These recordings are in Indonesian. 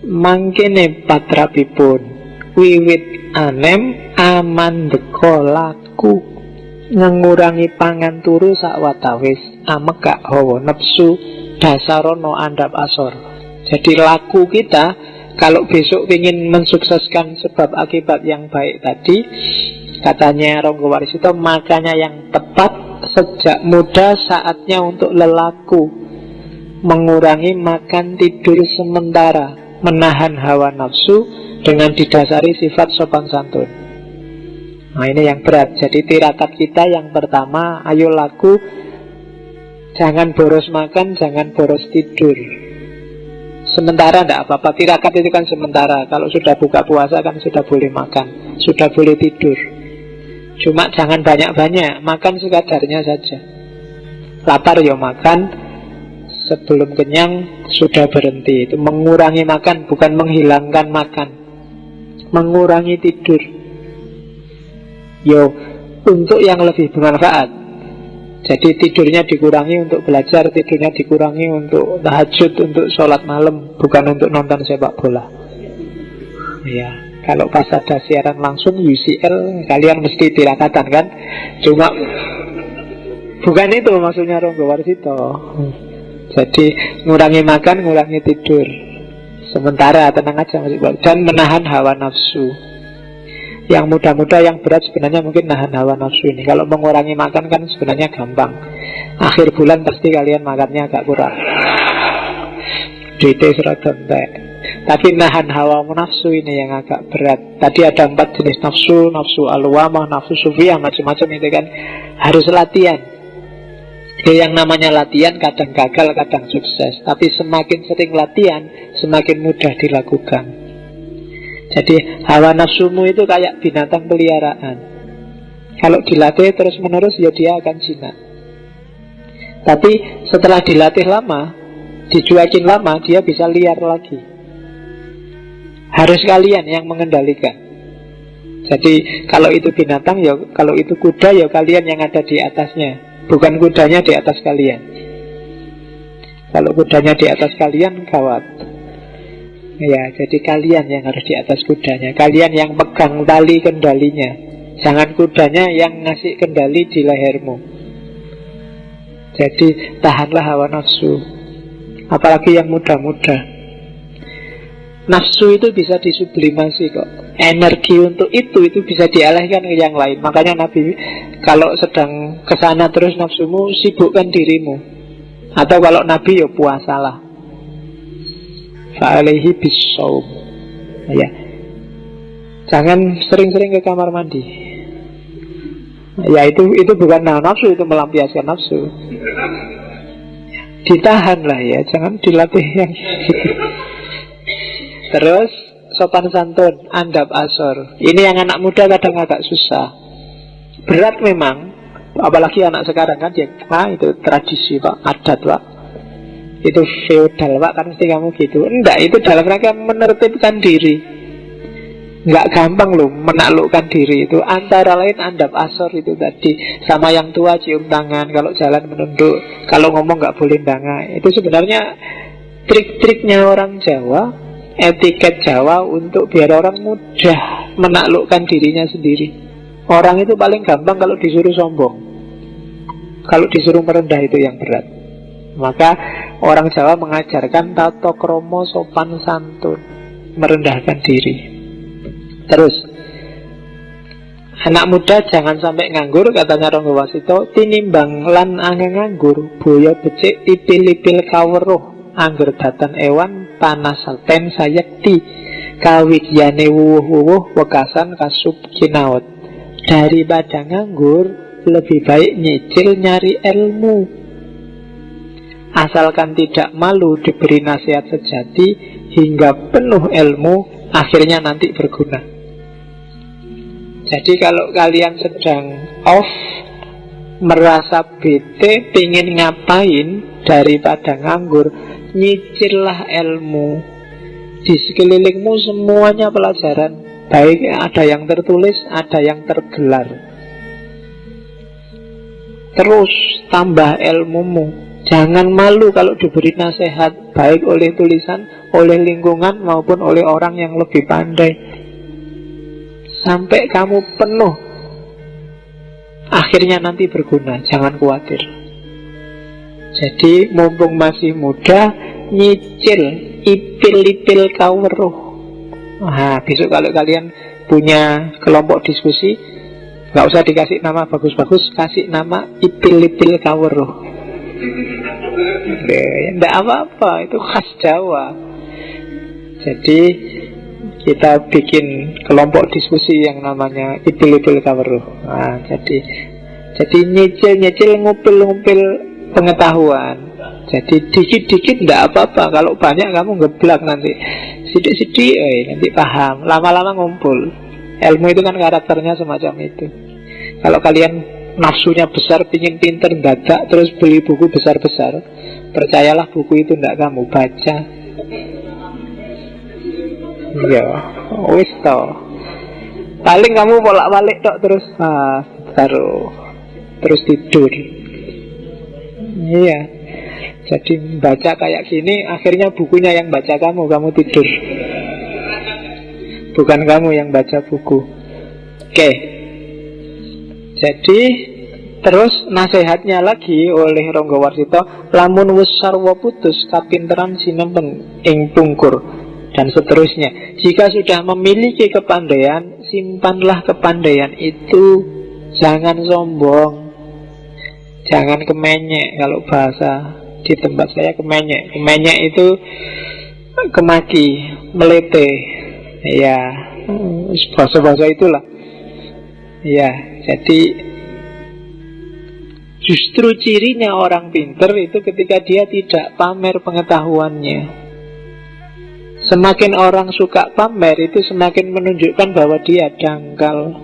Mangkene patrapipun wiwit anem amandeka laku ngurangi pangan turu sakwatawis amekak hawa nafsu dasarono andap asor. Jadi laku kita kalau besok ingin mensukseskan sebab akibat yang baik tadi, katanya Ronggo Warsito, makanya yang tepat sejak muda saatnya untuk lelaku, mengurangi makan tidur sementara, menahan hawa nafsu dengan didasari sifat sopan santun. Nah ini yang berat. Jadi tirakat kita yang pertama, ayo laku, jangan boros makan, jangan boros tidur. Sementara tidak apa-apa, tirakat itu kan sementara. Kalau sudah buka puasa kan sudah boleh makan, sudah boleh tidur. Cuma jangan banyak-banyak, makan sekadarnya saja. Lapar ya makan, sebelum kenyang sudah berhenti. Itu mengurangi makan, bukan menghilangkan makan. Mengurangi tidur. Yo, untuk yang lebih bermanfaat. Jadi tidurnya dikurangi untuk belajar, tidurnya dikurangi untuk tahajud, untuk sholat malam, bukan untuk nonton sepak bola. Ya, kalau pas ada siaran langsung UCL, kalian mesti tirakatan kan? Cuma bukan itu maksudnya Ronggo Warsito. Jadi ngurangi makan, ngurangi tidur. Sementara tenang aja dan menahan hawa nafsu. Yang muda-muda, yang berat sebenarnya mungkin nahan hawa nafsu ini. Kalau mengurangi makan kan sebenarnya gampang. Akhir bulan pasti kalian makannya agak kurang. Duitnya seragam entek. Tapi nahan hawa nafsu ini yang agak berat. Tadi ada 4 jenis nafsu, nafsu al-lawamah, nafsu sufiyah, macam-macam itu kan harus latihan. Yang namanya latihan kadang gagal, kadang sukses. Tapi semakin sering latihan, semakin mudah dilakukan. Jadi hawa nafsumu itu kayak binatang peliharaan. Kalau dilatih terus menerus ya dia akan jinak. Tapi setelah dilatih lama, dicuekin lama, dia bisa liar lagi. Harus kalian yang mengendalikan. Jadi kalau itu binatang ya, kalau itu kuda ya kalian yang ada di atasnya, bukan kudanya di atas kalian. Kalau kudanya di atas kalian gawat. Ya, jadi kalian yang harus di atas kudanya. Kalian yang pegang tali kendalinya. Jangan kudanya yang ngasih kendali di lehermu. Jadi tahanlah hawa nafsu. Apalagi yang muda-muda. Nafsu itu bisa disublimasi kok. Energi untuk itu bisa dialihkan ke yang lain. Makanya Nabi kalau sedang kesana terus nafsumu, sibukkan dirimu. Atau kalau Nabi ya puasalah. Fa'alaihi bisawm. Ya. Jangan sering-sering ke kamar mandi. Ya itu bukan nafsu, itu melampiaskan nafsu. Ditahan lah ya, jangan dilatih yang Terus sopan santun, andap asor. Ini yang anak muda kadang agak susah. Berat memang, apalagi anak sekarang kan dia, itu tradisi Pak, adat Pak. Itu feodal Pak, kan mesti kamu gitu. Enggak, itu dalam rangka menertibkan diri. Enggak gampang loh menaklukkan diri itu. Antara lain andap asor itu tadi. Sama yang tua cium tangan, kalau jalan menunduk, kalau ngomong enggak boleh ndanga. Itu sebenarnya trik-triknya orang Jawa, etiket Jawa untuk biar orang mudah menaklukkan dirinya sendiri. Orang itu paling gampang kalau disuruh sombong. Kalau disuruh merendah itu yang berat. Maka orang Jawa mengajarkan tata krama sopan santun, merendahkan diri. Terus anak muda jangan sampai nganggur, katanya Ronggo Warsito. Tinimbang lan angin nganggur, boyo becik ipil-ipil kaweruh, angger datan ewan panasaten sayekti, kawikyane wuwuh-wuwuh wekasan kasub kinaut. Daripada nganggur, lebih baik nyicil nyari ilmu. Asalkan tidak malu diberi nasihat sejati hingga penuh ilmu, akhirnya nanti berguna. Jadi kalau kalian sedang off, merasa bete, pingin ngapain daripada nganggur, nyicillah ilmu. Di sekelilingmu semuanya pelajaran. Baik ada yang tertulis, ada yang tergelar. Terus tambah ilmumu. Jangan malu kalau diberi nasihat, baik oleh tulisan, oleh lingkungan, maupun oleh orang yang lebih pandai. Sampai kamu penuh, akhirnya nanti berguna. Jangan khawatir. Jadi mumpung masih muda, nyicil, ipil-ipil kawruh. Nah, besok kalau kalian punya kelompok diskusi, gak usah dikasih nama bagus-bagus, kasih nama ipil-ipil kawruh. Tidak apa-apa, itu khas Jawa. Jadi kita bikin kelompok diskusi yang namanya ipil-ipil kawruh. Nah, jadi nyicil-nyicil, ngupil-ngupil pengetahuan. Jadi dikit-dikit tidak apa-apa. Kalau banyak kamu ngeblak nanti. Sidik-sidik nanti paham. Lama-lama ngumpul. Ilmu itu kan karakternya semacam itu. Kalau kalian nafsunya besar, pingin pinter, dadak, terus beli buku besar-besar, percayalah buku itu tidak kamu baca. Ya, wis toh. Paling kamu bolak-balik tok terus terus tidur. Iya. Jadi baca kayak gini, akhirnya bukunya yang baca kamu tidur. Bukan kamu yang baca buku. Oke. Jadi terus nasihatnya lagi oleh Ronggo Warsito, lamun wis sarwa putus kapinteran sinempeng ing pungkur, dan seterusnya. Jika sudah memiliki kepandaian, simpanlah kepandaian itu. Jangan sombong, jangan kemenyek. Kalau bahasa di tempat saya kemenyek. Kemenyek itu kemaki, melete. Ya, bahasa-bahasa itulah. Ya, jadi justru cirinya orang pinter itu ketika dia tidak pamer pengetahuannya. Semakin orang suka pamer, itu semakin menunjukkan bahwa dia dangkal.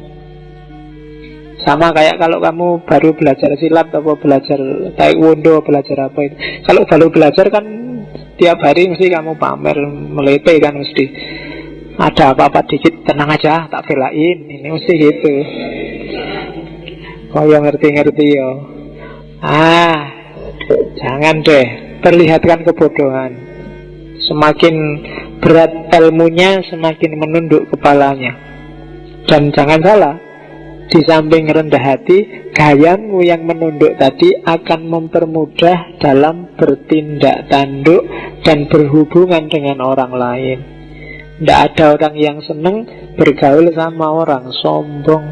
Sama kayak kalau kamu baru belajar silat atau belajar taekwondo, belajar apa itu. Kalau baru belajar kan tiap hari mesti kamu pamer, melete kan mesti. Ada apa-apa dikit, tenang aja, tak belain. Ini mesti gitu. Oh yang ngerti-ngerti yo. Jangan deh, perlihatkan kebodohan. Semakin berat ilmunya, semakin menunduk kepalanya. Dan jangan salah, di samping rendah hati, gayamu yang menunduk tadi akan mempermudah dalam bertindak tanduk dan berhubungan dengan orang lain. Tidak ada orang yang senang bergaul sama orang sombong,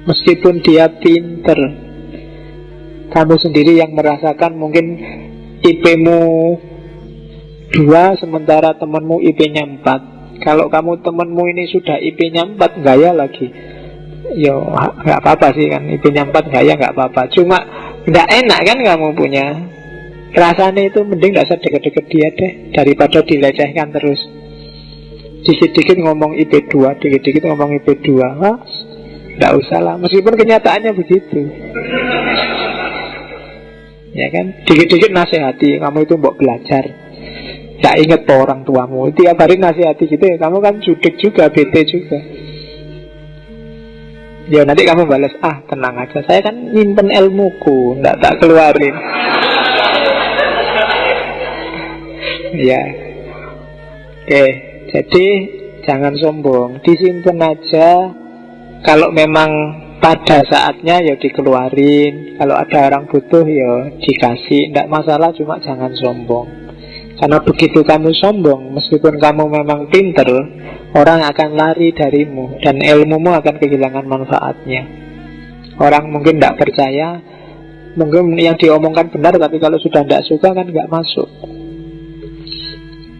meskipun dia pinter. Kamu sendiri yang merasakan mungkin IP-mu 2 sementara temanmu IP-nya 4. Kalau kamu temanmu ini sudah IP-nya 4, gaya lagi, ya gak apa-apa sih kan. IP-nya 4 gaya gak apa-apa. Cuma gak enak kan kamu punya. Rasanya itu mending gak usah deket-deket dia deh, daripada dilecehkan terus. Dikit-dikit ngomong IP2, dikit-dikit ngomong IP2. Gak usah lah, meskipun kenyataannya begitu. Ya kan, dikit-dikit nasihati, kamu itu mau belajar, gak inget orang tuamu, tiap hari nasihati gitu ya, kamu kan judik juga, bete juga. Ya nanti kamu balas, tenang aja, saya kan nyimpen ilmuku, gak tak keluarin. Ya, oke. Jadi jangan sombong, disimpan aja. Kalau memang pada saatnya ya dikeluarin. Kalau ada orang butuh ya dikasih, tidak masalah, cuma jangan sombong. Karena begitu kamu sombong, meskipun kamu memang pinter, orang akan lari darimu dan ilmumu akan kehilangan manfaatnya. Orang mungkin tidak percaya, mungkin yang diomongkan benar, tapi kalau sudah tidak suka kan nggak masuk.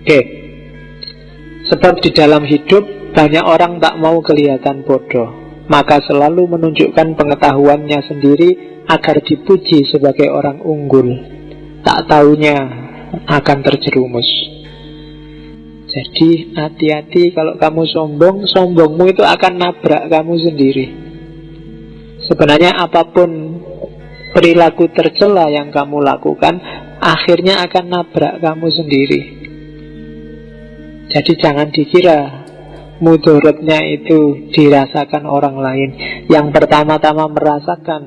Oke. Sebab di dalam hidup banyak orang tak mau kelihatan bodoh, maka selalu menunjukkan pengetahuannya sendiri agar dipuji sebagai orang unggul. Tak taunya akan terjerumus. Jadi hati-hati kalau kamu sombong, sombongmu itu akan nabrak kamu sendiri. Sebenarnya apapun perilaku tercela yang kamu lakukan, akhirnya akan nabrak kamu sendiri. Jadi jangan dikira mudaratnya itu dirasakan orang lain. Yang pertama-tama merasakan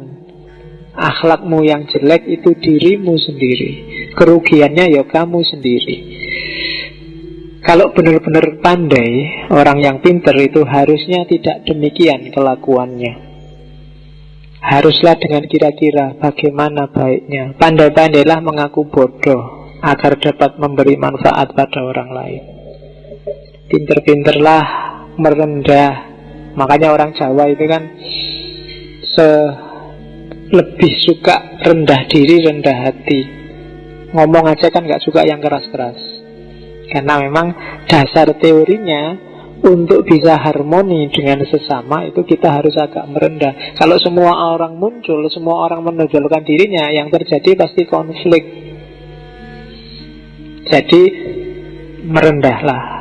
Akhlakmu yang jelek itu dirimu sendiri. Kerugiannya ya kamu sendiri. Kalau benar-benar pandai, orang yang pintar itu harusnya tidak demikian kelakuannya. Haruslah dengan kira-kira bagaimana baiknya. Pandai-pandailah mengaku bodoh agar dapat memberi manfaat pada orang lain. Pinter-pinterlah merendah. Makanya orang Jawa itu kan lebih suka rendah diri, rendah hati. Ngomong aja kan gak suka yang keras-keras. Karena memang dasar teorinya untuk bisa harmoni dengan sesama itu kita harus agak merendah. Kalau semua orang muncul, semua orang menonjolkan dirinya, yang terjadi pasti konflik. Jadi merendahlah.